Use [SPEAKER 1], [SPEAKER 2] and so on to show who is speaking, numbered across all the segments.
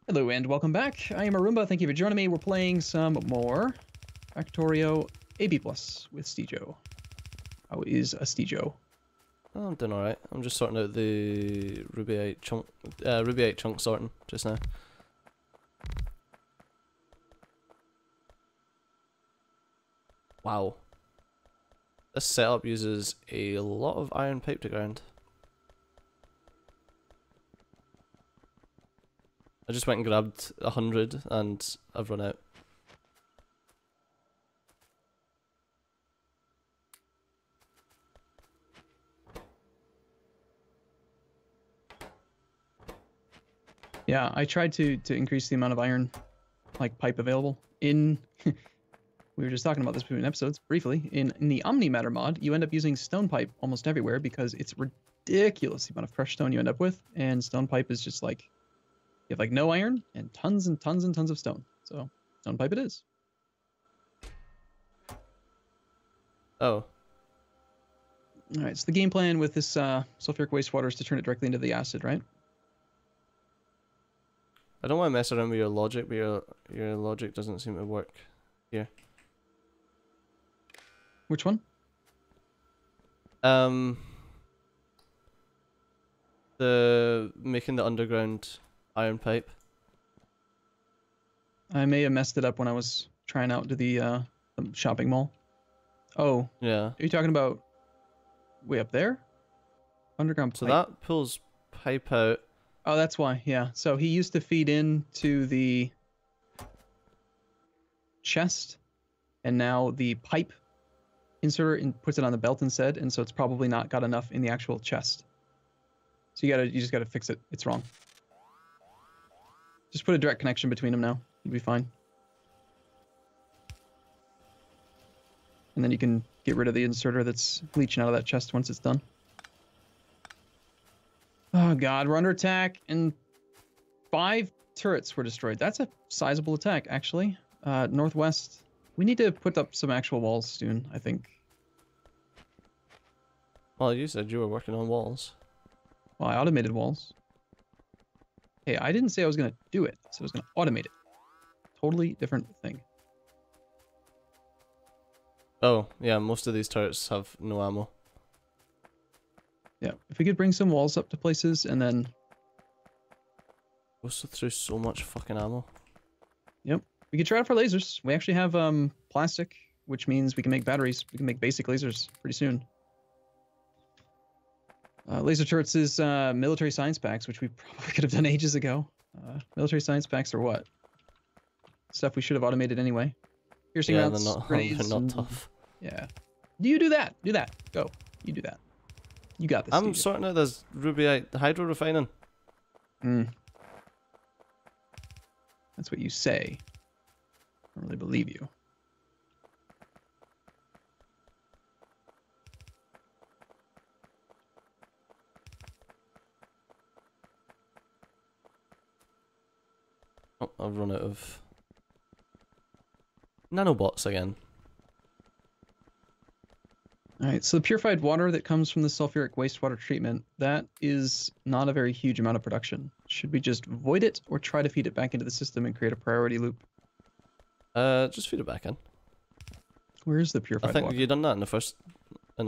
[SPEAKER 1] Hello and welcome back. I am Arumba. Thank you for joining me. We're playing some more Factorio ABPlus with Stejo. How is a Stejo?
[SPEAKER 2] Oh, I'm doing alright. I'm just sorting out the Rubyte chunk sorting just now. Wow. This setup uses a lot of iron pipe to ground. I just went and grabbed 100 and I've run out.
[SPEAKER 1] Yeah, I tried to increase the amount of iron pipe available in we were just talking about this between episodes briefly. In the Omnimatter mod, you end up using stone pipe almost everywhere because it's ridiculous the amount of fresh stone you end up with, and stone pipe is just like you have like no iron and tons and tons and tons of stone. So stone pipe it is.
[SPEAKER 2] Oh.
[SPEAKER 1] Alright, so the game plan with this sulfuric wastewater is to turn it directly into the acid, right?
[SPEAKER 2] I don't want to mess around with your logic, but your logic doesn't seem to work here.
[SPEAKER 1] Which one?
[SPEAKER 2] The making the underground iron pipe.
[SPEAKER 1] I may have messed it up when I was trying out to the shopping mall. Oh.
[SPEAKER 2] Yeah.
[SPEAKER 1] Are you talking about way up there? Underground pipe.
[SPEAKER 2] So that pulls pipe out.
[SPEAKER 1] Oh, that's why. Yeah. So he used to feed into the chest, and now the pipe inserter puts it on the belt instead, and so it's probably not got enough in the actual chest. So you just gotta fix it. It's wrong. Just put a direct connection between them now. You'll be fine. And then you can get rid of the inserter that's leaching out of that chest once it's done. Oh god, we're under attack, and 5 turrets were destroyed. That's a sizable attack, actually. Northwest. We need to put up some actual walls soon, I think.
[SPEAKER 2] Well, you said you were working on walls.
[SPEAKER 1] Well, I automated walls. Hey, I didn't say I was going to do it. I said I was going to automate it. Totally different thing.
[SPEAKER 2] Oh, yeah, most of these turrets have no ammo.
[SPEAKER 1] Yeah, if we could bring some walls up to places and then...
[SPEAKER 2] Goes through so much fucking ammo.
[SPEAKER 1] Yep. We could try out for lasers. We actually have plastic, which means we can make batteries. We can make basic lasers pretty soon. Laser turrets is military science packs, which we probably could have done ages ago. Military science packs are what? Stuff we should have automated anyway. Piercing rounds, grenades,
[SPEAKER 2] they're not tough.
[SPEAKER 1] Yeah. You do that. Do that. Go. You do that. You got this.
[SPEAKER 2] I'm sorting out this Rubyte hydro refining.
[SPEAKER 1] That's what you say. I don't really believe you.
[SPEAKER 2] Oh, I've run out of nanobots again.
[SPEAKER 1] Alright, so the purified water that comes from the sulfuric wastewater treatment, that is not a very huge amount of production. Should we just void it or try to feed it back into the system and create a priority loop?
[SPEAKER 2] Just feed it back in.
[SPEAKER 1] Where is the purified water?
[SPEAKER 2] I think you done that in the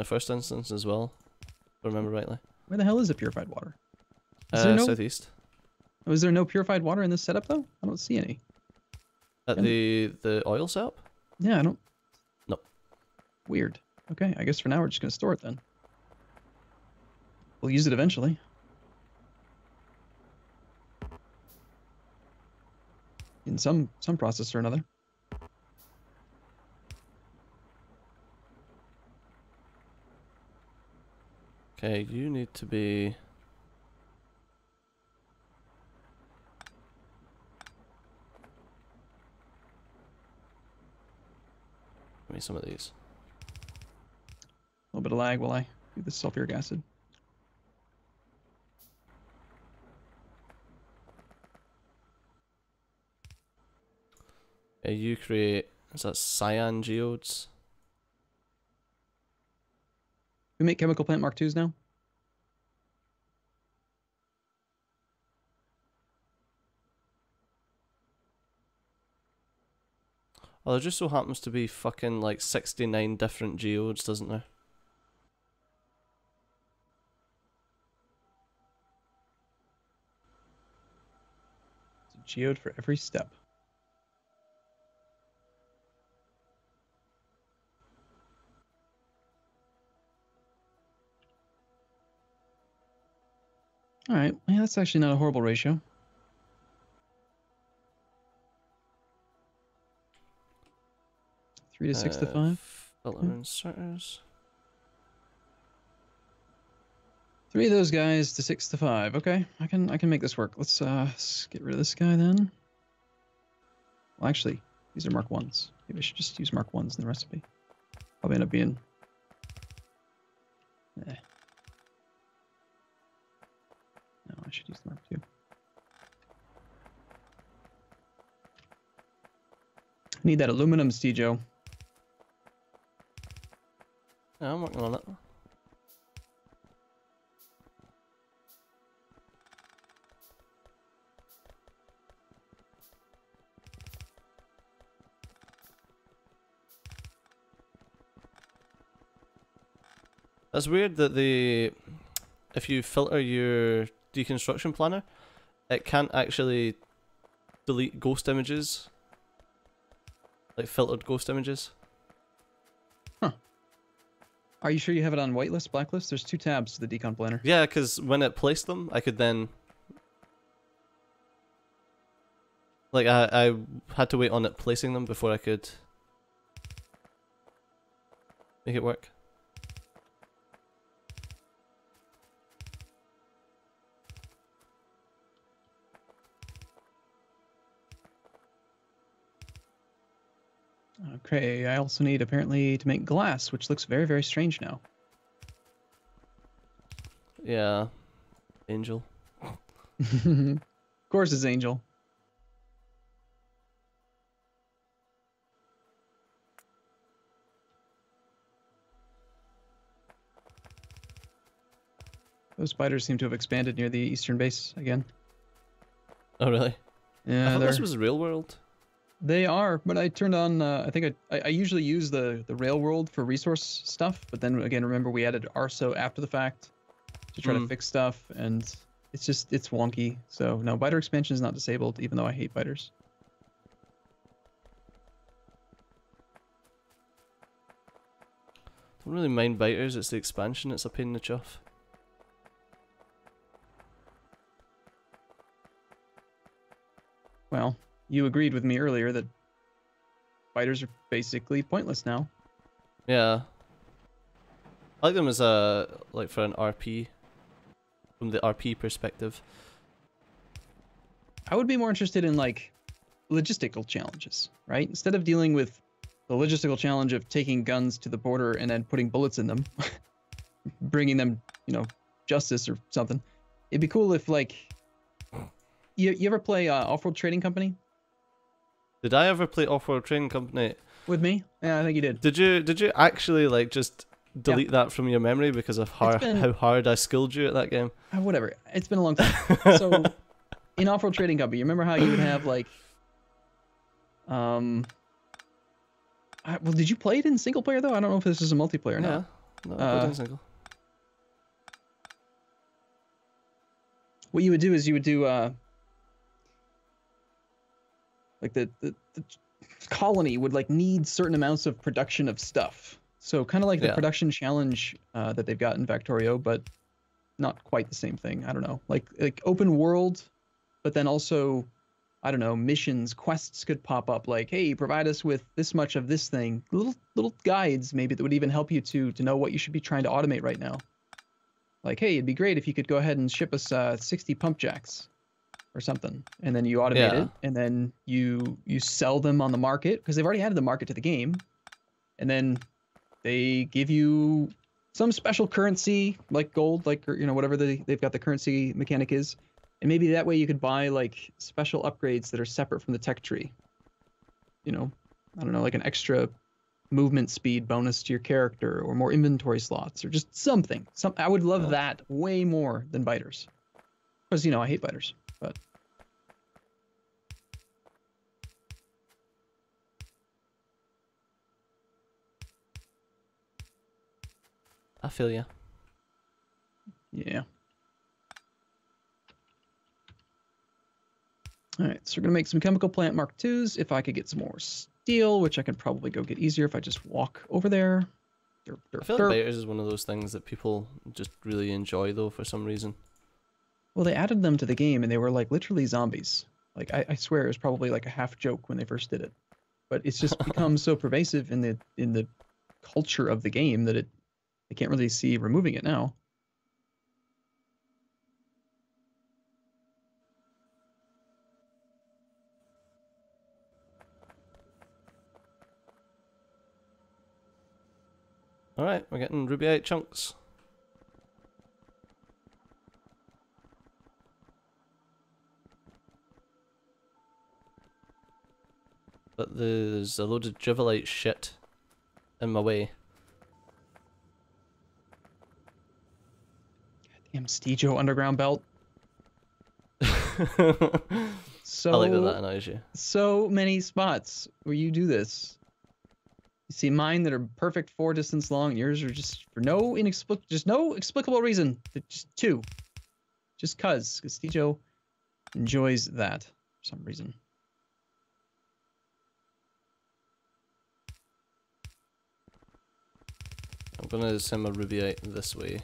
[SPEAKER 2] first instance as well, if I remember rightly.
[SPEAKER 1] Where the hell is the purified water? Is there
[SPEAKER 2] southeast.
[SPEAKER 1] Oh, is there no purified water in this setup though? I don't see any.
[SPEAKER 2] At the oil setup?
[SPEAKER 1] Yeah, I don't.
[SPEAKER 2] No.
[SPEAKER 1] Weird. Okay, I guess for now we're just gonna store it then. We'll use it eventually. In some process or another.
[SPEAKER 2] Okay, you need to be... Give me some of these.
[SPEAKER 1] A little bit of lag while I do this sulfuric acid.
[SPEAKER 2] You create, is that cyan geodes?
[SPEAKER 1] We make chemical plant Mark IIs now?
[SPEAKER 2] Well, there just so happens to be fucking like 69 different geodes, doesn't there?
[SPEAKER 1] It's a geode for every step. All right, yeah, that's actually not a horrible ratio. Three to 6 to 5.
[SPEAKER 2] Filter inserters.
[SPEAKER 1] 3 of those guys to 6 to 5. Okay, I can make this work. Let's get rid of this guy then. Well, actually, these are Mark 1s. Maybe I should just use Mark 1s in the recipe. Probably end up being... No, I should use the Mark 2. Need that aluminum, Stejo.
[SPEAKER 2] Yeah, I'm working on it. It's weird that if you filter your deconstruction planner, it can't actually delete ghost images, like filtered ghost images.
[SPEAKER 1] Huh. Are you sure you have it on whitelist, blacklist? There's 2 tabs to the decon planner.
[SPEAKER 2] Yeah, because when it placed them, I could then... Like, I had to wait on it placing them before I could make it work.
[SPEAKER 1] Okay, I also need apparently to make glass, which looks very, very strange now.
[SPEAKER 2] Yeah. Angel.
[SPEAKER 1] Of course it's Angel. Those spiders seem to have expanded near the eastern base again.
[SPEAKER 2] Oh, really?
[SPEAKER 1] Yeah,
[SPEAKER 2] I thought this was real world.
[SPEAKER 1] They are, but I turned on, I think I usually use the rail world for resource stuff, but then again, remember we added Arso after the fact to try to fix stuff, and it's wonky. So no, biter expansion is not disabled, even though I hate biters.
[SPEAKER 2] Don't really mind biters, it's the expansion that's a pain in the chuff.
[SPEAKER 1] Well, you agreed with me earlier that biters are basically pointless now.
[SPEAKER 2] Yeah. I like them as like for an RP, from the RP perspective.
[SPEAKER 1] I would be more interested in like logistical challenges, right? Instead of dealing with the logistical challenge of taking guns to the border and then putting bullets in them, bringing them, justice or something. It'd be cool if like, you ever play Off-Road Trading Company?
[SPEAKER 2] Did I ever play Off-Road Trading Company?
[SPEAKER 1] With me? Yeah, I think you did.
[SPEAKER 2] Did you actually like just delete that from your memory because of how hard I skilled you at that game?
[SPEAKER 1] Whatever. It's been a long time. So in Off-Road Trading Company, you remember how you would have like well, did you play it in single player though? I don't know if this is a multiplayer now.
[SPEAKER 2] Yeah. No, I played in single.
[SPEAKER 1] What you would do is you would do like the colony would like need certain amounts of production of stuff. So kind of like the production challenge that they've got in Factorio, but not quite the same thing. I don't know. Like open world, but then also, I don't know, missions, quests could pop up like, hey, provide us with this much of this thing. Little guides maybe that would even help you to know what you should be trying to automate right now. Like, hey, it'd be great if you could go ahead and ship us 60 pump jacks or something, and then you automate it, and then you sell them on the market because they've already added the market to the game, and then they give you some special currency like gold, like whatever they've got the currency mechanic is, and maybe that way you could buy like special upgrades that are separate from the tech tree. I don't know, like an extra movement speed bonus to your character, or more inventory slots, or just something. I would love that way more than biters, because I hate biters. But
[SPEAKER 2] I feel ya.
[SPEAKER 1] Yeah. Alright, so we're going to make some chemical plant Mark IIs. If I could get some more steel, which I could probably go get easier if I just walk over there. Derp, derp,
[SPEAKER 2] I feel like
[SPEAKER 1] derp.
[SPEAKER 2] biters is one of those things that people just really enjoy though for some reason.
[SPEAKER 1] Well, they added them to the game and they were like literally zombies. Like I swear it was probably like a half joke when they first did it. But it's just become so pervasive in the culture of the game that I can't really see removing it now.
[SPEAKER 2] Alright, we're getting Rubyite chunks. But there's a load of Drivelite shit in my way.
[SPEAKER 1] Damn Stejo underground belt. So
[SPEAKER 2] I like that annoys you.
[SPEAKER 1] So many spots where you do this. You see mine that are perfect 4 distance long, and yours are just for no explicable reason. Just 2. Just cause Stejo enjoys that for some reason.
[SPEAKER 2] I'm gonna send my Rubyite this way.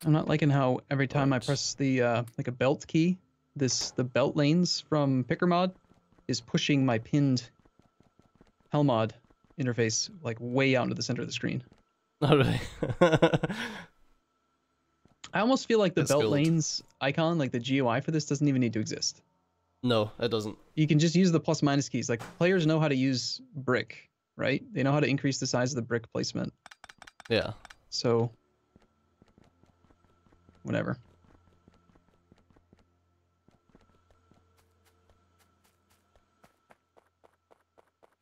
[SPEAKER 1] I'm not liking how every time I
[SPEAKER 2] Right.
[SPEAKER 1] press the like a belt key, the belt lanes from Picker mod is pushing my pinned Helmod interface like way out into the center of the screen.
[SPEAKER 2] Not really.
[SPEAKER 1] I almost feel like the
[SPEAKER 2] It's
[SPEAKER 1] belt
[SPEAKER 2] gold.
[SPEAKER 1] lanes icon, like the GUI for this, doesn't even need to exist.
[SPEAKER 2] No, it doesn't.
[SPEAKER 1] You can just use the plus minus keys. Like players know how to use brick, right? They know how to increase the size of the brick placement.
[SPEAKER 2] Yeah.
[SPEAKER 1] So whatever.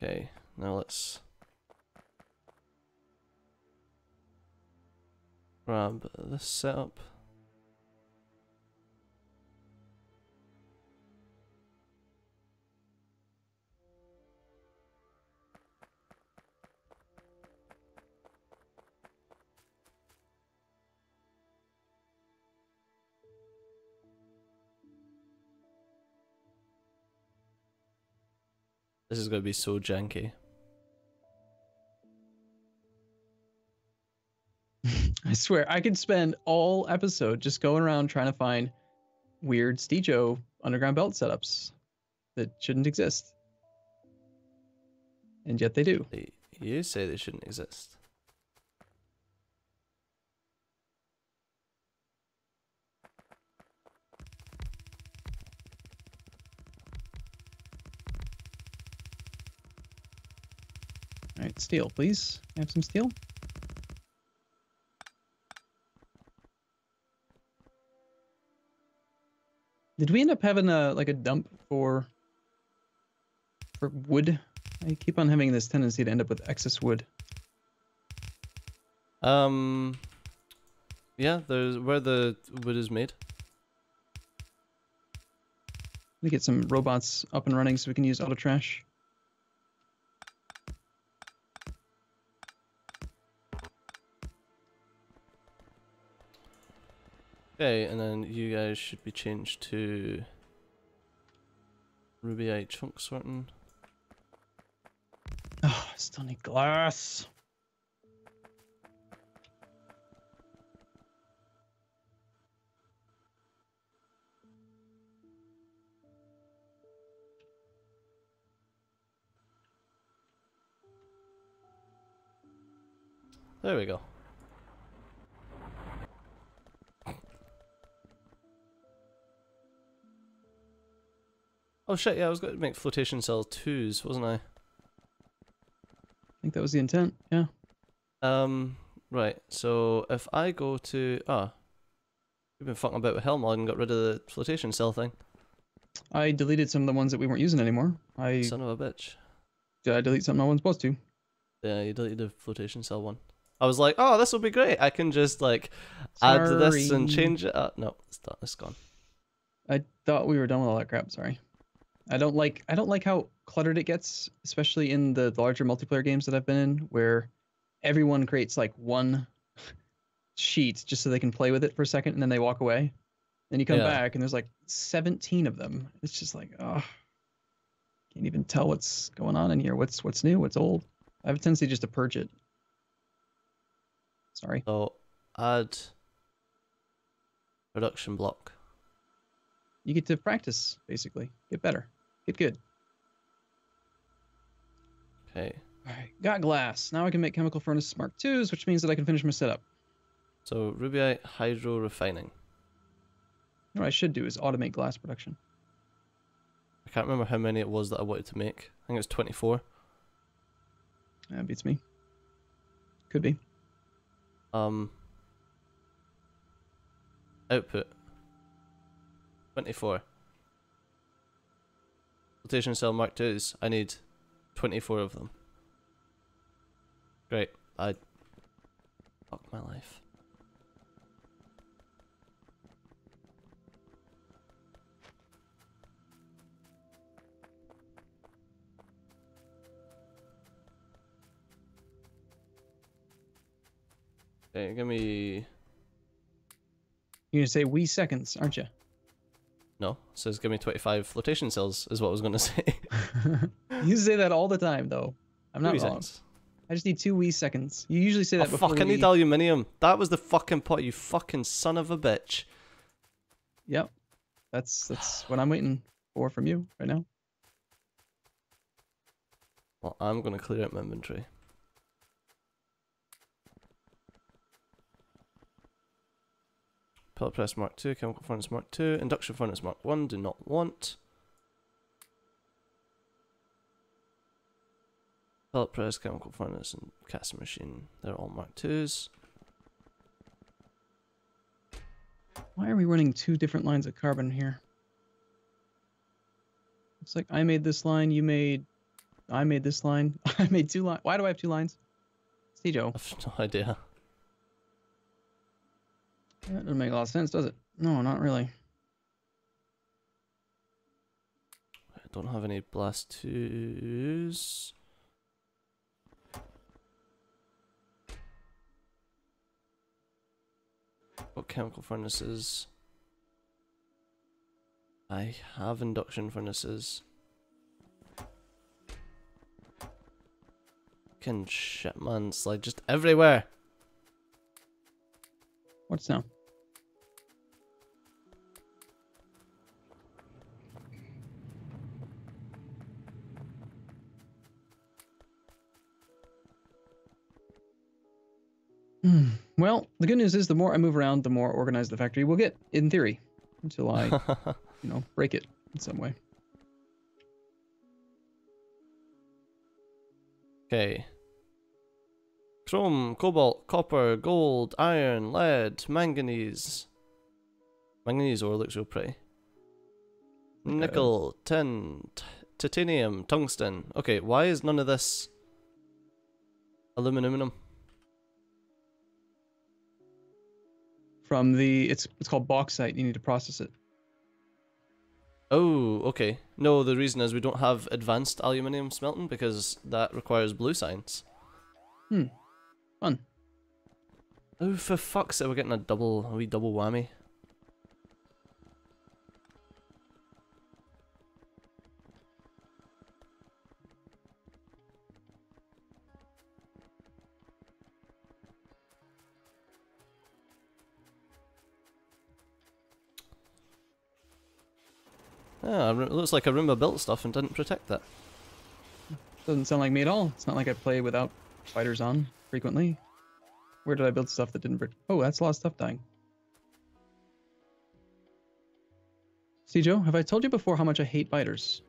[SPEAKER 2] Okay, now let's grab this setup. This is going to be so janky.
[SPEAKER 1] I swear, I could spend all episode just going around trying to find weird Stejo underground belt setups that shouldn't exist. And yet they do.
[SPEAKER 2] You say they shouldn't exist.
[SPEAKER 1] All right, steel, please. Can I have some steel? Did we end up having a like a dump for wood? I keep on having this tendency to end up with excess wood.
[SPEAKER 2] Yeah, there's where the wood is made.
[SPEAKER 1] Let me get some robots up and running so we can use auto trash.
[SPEAKER 2] Okay, and then you guys should be changed to Rubyite chunk sorting.
[SPEAKER 1] Oh, I still need glass.
[SPEAKER 2] There we go. Oh shit, yeah, I was going to make flotation cell 2s, wasn't I?
[SPEAKER 1] I think that was the intent, yeah.
[SPEAKER 2] Right, so if I go to... we've been fucking about with Helmod and got rid of the flotation cell thing.
[SPEAKER 1] I deleted some of the ones that we weren't using anymore.
[SPEAKER 2] Son of a bitch.
[SPEAKER 1] Did I delete something I wasn't supposed to?
[SPEAKER 2] Yeah, you deleted the flotation cell one. I was like, oh, this will be great. I can just like add this and change it up. No, it's gone.
[SPEAKER 1] I thought we were done with all that crap. Sorry. I don't like how cluttered it gets, especially in the larger multiplayer games that I've been in, where everyone creates like one sheet just so they can play with it for a second and then they walk away. Then you come back and there's like 17 of them. It's just like, oh, can't even tell what's going on in here. What's new, what's old. I have a tendency just to purge it. Sorry.
[SPEAKER 2] So add production block.
[SPEAKER 1] You get to practice, basically. Get better. Get good.
[SPEAKER 2] Okay.
[SPEAKER 1] Alright, got glass. Now I can make chemical furnace Mark IIs, which means that I can finish my setup.
[SPEAKER 2] So Rubyte hydro refining.
[SPEAKER 1] What I should do is automate glass production.
[SPEAKER 2] I can't remember how many it was that I wanted to make. I think it was 24.
[SPEAKER 1] That beats me. Could be.
[SPEAKER 2] Output 24. Flotation cell Mark IIs. I need 24 of them. Great. Fuck my life. Okay, give me...
[SPEAKER 1] You're gonna say wee seconds, aren't you?
[SPEAKER 2] No, it says give me 25 flotation cells is what I was gonna say.
[SPEAKER 1] You say that all the time, though. I'm not
[SPEAKER 2] Wee
[SPEAKER 1] wrong.
[SPEAKER 2] seconds.
[SPEAKER 1] I just need 2 wee seconds. You usually say that
[SPEAKER 2] Oh
[SPEAKER 1] before
[SPEAKER 2] fuck, I need aluminium. That was the fucking pot, you fucking son of a bitch.
[SPEAKER 1] Yep. That's what I'm waiting for from you right now.
[SPEAKER 2] Well, I'm gonna clear out my inventory. Pellet press Mark II, chemical furnace Mark II, induction furnace Mark I, do not want. Pellet press, chemical furnace, and casting machine, they're all Mark IIs.
[SPEAKER 1] Why are we running 2 different lines of carbon here? It's like I made this line, I made this line, I made 2 lines. Why do I have 2 lines? See, Joe.
[SPEAKER 2] I have no idea.
[SPEAKER 1] That doesn't make a lot of sense, does it? No, not really.
[SPEAKER 2] I don't have any blast 2s. Got chemical furnaces. I have induction furnaces. Fucking shit, man. It's like just everywhere.
[SPEAKER 1] What's now? Well, the good news is the more I move around, the more organized the factory will get, in theory, until I, break it in some way.
[SPEAKER 2] Okay. Chrome, cobalt, copper, gold, iron, lead, manganese. Manganese ore looks real pretty. Nickel, tin, titanium, tungsten. Okay, why is none of this aluminum?
[SPEAKER 1] From it's called bauxite. You need to process it.
[SPEAKER 2] Oh, okay. No, the reason is we don't have advanced aluminium smelting because that requires blue science.
[SPEAKER 1] Fun.
[SPEAKER 2] Oh, for fuck's sake, we're getting a wee double whammy. Yeah, it looks like Arumba built stuff and didn't protect that.
[SPEAKER 1] Doesn't sound like me at all. It's not like I play without fighters on frequently. Where did I build stuff that didn't... Oh, that's a lot of stuff dying. See, Joe, have I told you before how much I hate fighters?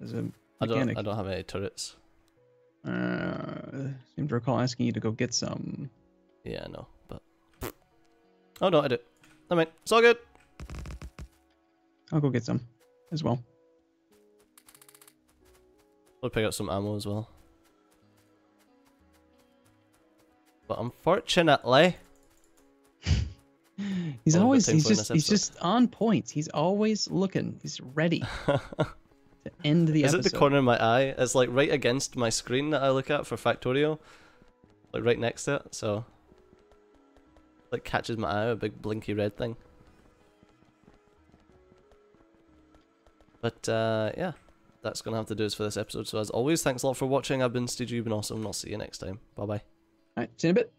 [SPEAKER 1] As a mechanic.
[SPEAKER 2] I don't have any turrets.
[SPEAKER 1] Seem to recall asking you to go get some.
[SPEAKER 2] Yeah, I know, but... Oh no, I do. I mean, it's all good.
[SPEAKER 1] I'll go get some. as well.
[SPEAKER 2] I'll pick up some ammo as well. But unfortunately,
[SPEAKER 1] he's
[SPEAKER 2] Oh,
[SPEAKER 1] always
[SPEAKER 2] but
[SPEAKER 1] he's
[SPEAKER 2] thankfully in
[SPEAKER 1] just
[SPEAKER 2] this
[SPEAKER 1] he's just on point. He's always looking. He's ready to end the
[SPEAKER 2] is
[SPEAKER 1] episode.
[SPEAKER 2] it the corner of my eye? It's like right against my screen that I look at for Factorio, like right next to it. So, like catches my eye, a big blinky red thing. But yeah, that's gonna have to do us for this episode. So as always, thanks a lot for watching. I've been Steve, you've been awesome, and I'll see you next time. Bye bye.
[SPEAKER 1] All right, see you in a bit.